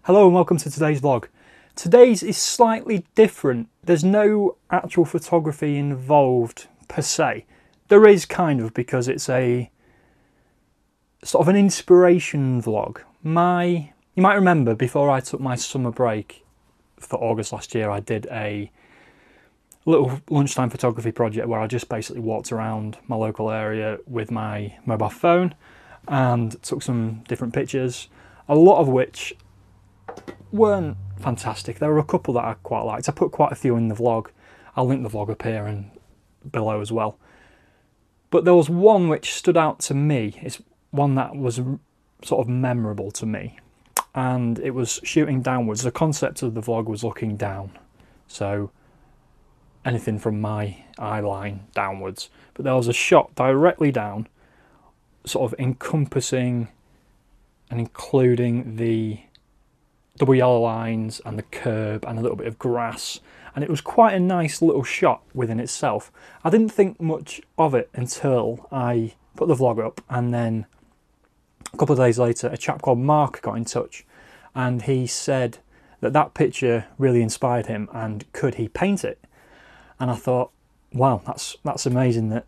Hello and welcome to today's vlog. Today's is slightly different. There's no actual photography involved per se. There is kind of, because it's a sort of an inspiration vlog. You might remember before I took my summer break for August last year, I did a little lunchtime photography project where I just basically walked around my local area with my mobile phone and took some different pictures, a lot of which weren't fantastic. There were a couple that I quite liked. I put quite a few in the vlog. I'll link the vlog up here and below as well. But there was one which stood out to me. It's one that was sort of memorable to me. And it was shooting downwards. The concept of the vlog was looking down. So anything from my eye line downwards. But there was a shot directly down, sort of encompassing and including the double yellow lines and the curb and a little bit of grass, and it was quite a nice little shot within itself. I didn't think much of it until I put the vlog up, and then a couple of days later a chap called Mark got in touch and he said that that picture really inspired him and could he paint it. And I thought, wow, that's amazing that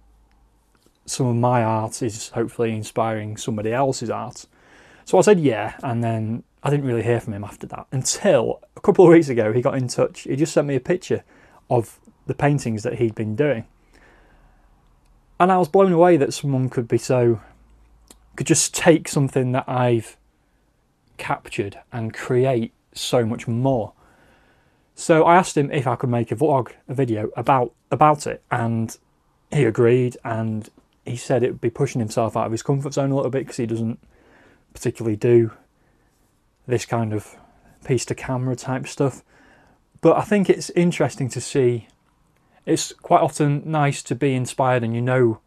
some of my art is hopefully inspiring somebody else's art. So I said yeah, and then I didn't really hear from him after that until a couple of weeks ago he got in touch. He just sent me a picture of the paintings that he'd been doing. And I was blown away that someone could just take something that I've captured and create so much more. So I asked him if I could make a video about it, and he agreed, and he said it would be pushing himself out of his comfort zone a little bit because he doesn't particularly do this kind of piece to camera type stuff. But I think it's interesting to see. It's quite often nice to be inspired and you know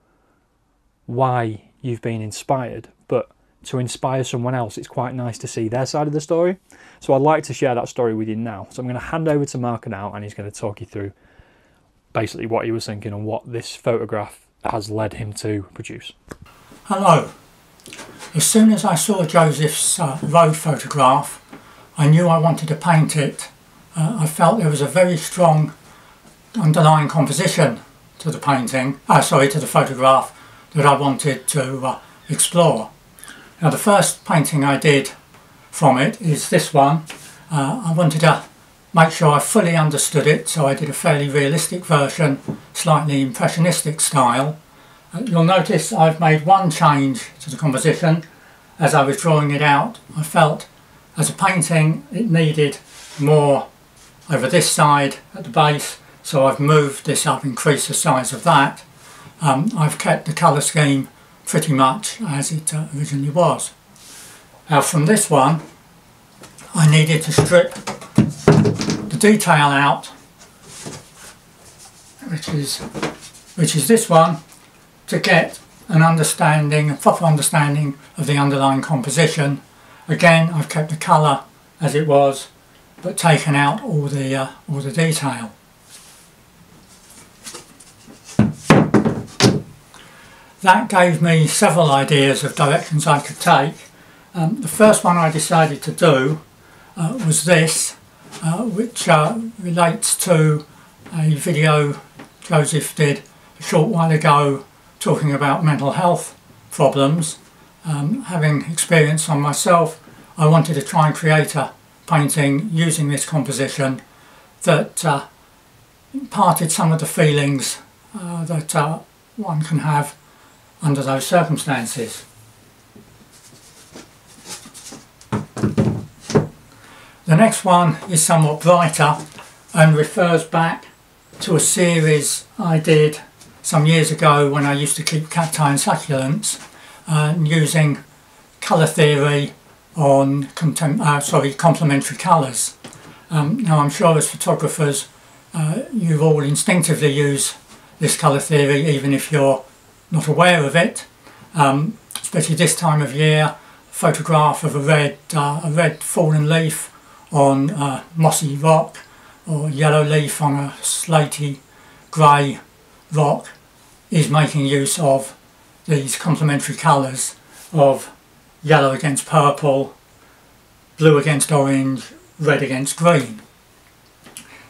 why you've been inspired, but to inspire someone else, it's quite nice to see their side of the story. So I'd like to share that story with you now. So I'm going to hand over to Mark now, and he's going to talk you through basically what he was thinking and what this photograph has led him to produce. Hello. As soon as I saw Joseph's road photograph, I knew I wanted to paint it. I felt there was a very strong underlying composition to the painting, to the photograph, that I wanted to explore. Now, the first painting I did from it is this one. I wanted to make sure I fully understood it, so I did a fairly realistic version, slightly impressionistic style. You'll notice I've made one change to the composition. As I was drawing it out, I felt as a painting it needed more over this side at the base, so I've moved this up, increased the size of that. I've kept the colour scheme pretty much as it originally was. Now, from this one I needed to strip the detail out, which is this one, to get a proper understanding of the underlying composition. Again, I've kept the colour as it was, but taken out all the detail. That gave me several ideas of directions I could take. The first one I decided to do was this, which relates to a video Joseph did a short while ago talking about mental health problems. Having experience on myself, I wanted to try and create a painting using this composition that imparted some of the feelings that one can have under those circumstances. The next one is somewhat brighter and refers back to a series I did some years ago when I used to keep cacti and succulents, using colour theory on complementary colours. Now, I'm sure as photographers you all instinctively use this colour theory even if you're not aware of it, especially this time of year. A photograph of a red fallen leaf on a mossy rock, or a yellow leaf on a slaty grey rock, is making use of these complementary colours of yellow against purple, blue against orange, red against green.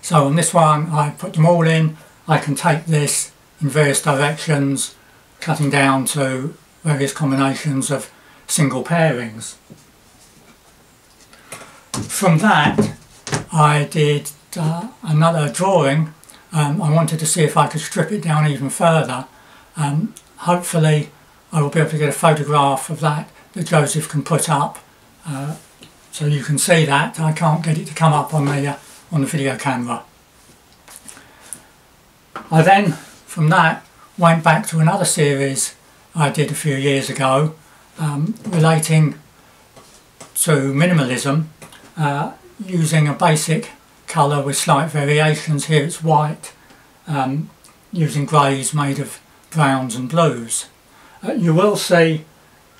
So on this one I put them all in. I can take this in various directions, cutting down to various combinations of single pairings. From that I did another drawing. I wanted to see if I could strip it down even further. Hopefully I will be able to get a photograph of that Joseph can put up, so you can see that. I can't get it to come up on the video camera. I then, from that, went back to another series I did a few years ago, relating to minimalism, using a basic colour with slight variations. Here it's white, using greys made of browns and blues. You will see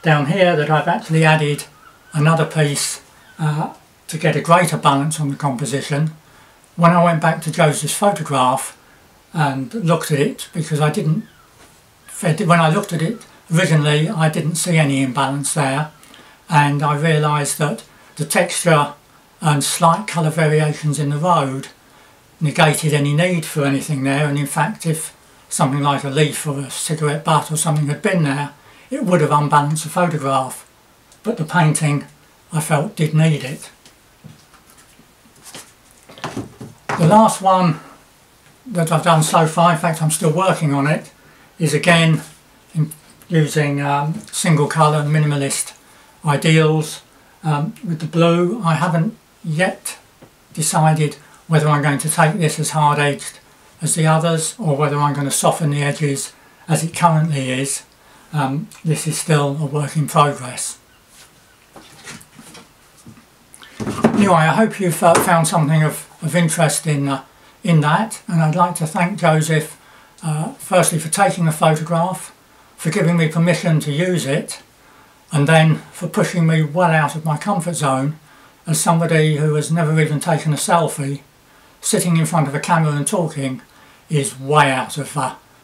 down here that I've actually added another piece to get a greater balance on the composition. When I went back to Joseph's photograph and looked at it, because when I looked at it originally I didn't see any imbalance there, and I realised that the texture and slight colour variations in the road negated any need for anything there, and in fact if something like a leaf or a cigarette butt or something had been there, it would have unbalanced the photograph, but the painting I felt did need it. The last one that I've done so far, in fact I'm still working on it, is again using single colour minimalist ideals. With the blue I haven't yet decided whether I'm going to take this as hard edged as the others or whether I'm going to soften the edges as it currently is. This is still a work in progress. Anyway, I hope you've found something of interest in that, and I'd like to thank Joseph firstly for taking the photograph, for giving me permission to use it, and then for pushing me well out of my comfort zone. As somebody who has never even taken a selfie, sitting in front of a camera and talking is way out of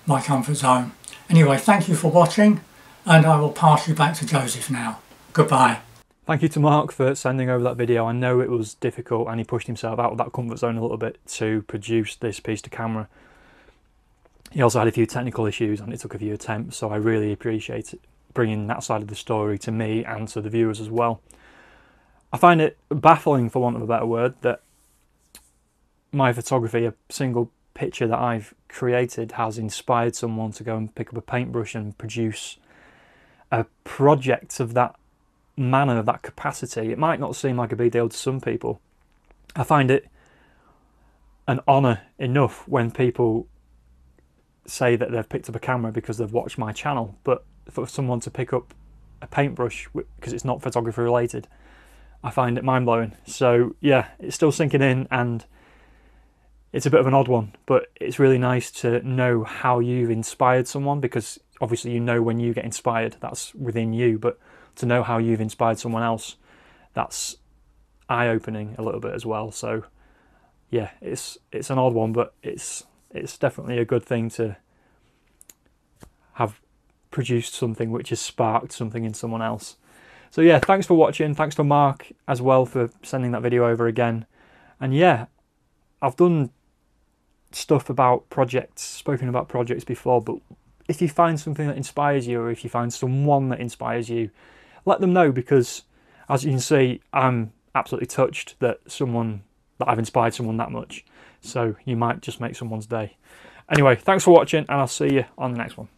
my comfort zone. Anyway, thank you for watching, and I will pass you back to Joseph now. Goodbye. Thank you to Mark for sending over that video. I know it was difficult and he pushed himself out of that comfort zone a little bit to produce this piece to camera. He also had a few technical issues and it took a few attempts, so I really appreciate it, bringing that side of the story to me and to the viewers as well. I find it baffling, for want of a better word, that my photography, a single picture that I've created, has inspired someone to go and pick up a paintbrush and produce a project of that manner, of that capacity. It might not seem like a big deal to some people. I find it an honour enough when people say that they've picked up a camera because they've watched my channel, but for someone to pick up a paintbrush because it's not photography related, I find it mind-blowing. So yeah, it's still sinking in and it's a bit of an odd one, but it's really nice to know how you've inspired someone, because obviously you know when you get inspired, that's within you, but to know how you've inspired someone else, that's eye-opening a little bit as well. So yeah, it's an odd one, but it's definitely a good thing to have produced something which has sparked something in someone else. So yeah, thanks for watching. Thanks for Mark as well for sending that video over again. And yeah, I've done stuff about projects, spoken about projects before, but if you find something that inspires you, or if you find someone that inspires you, let them know, because as you can see, I'm absolutely touched that I've inspired someone that much. So you might just make someone's day. Anyway, thanks for watching, and I'll see you on the next one.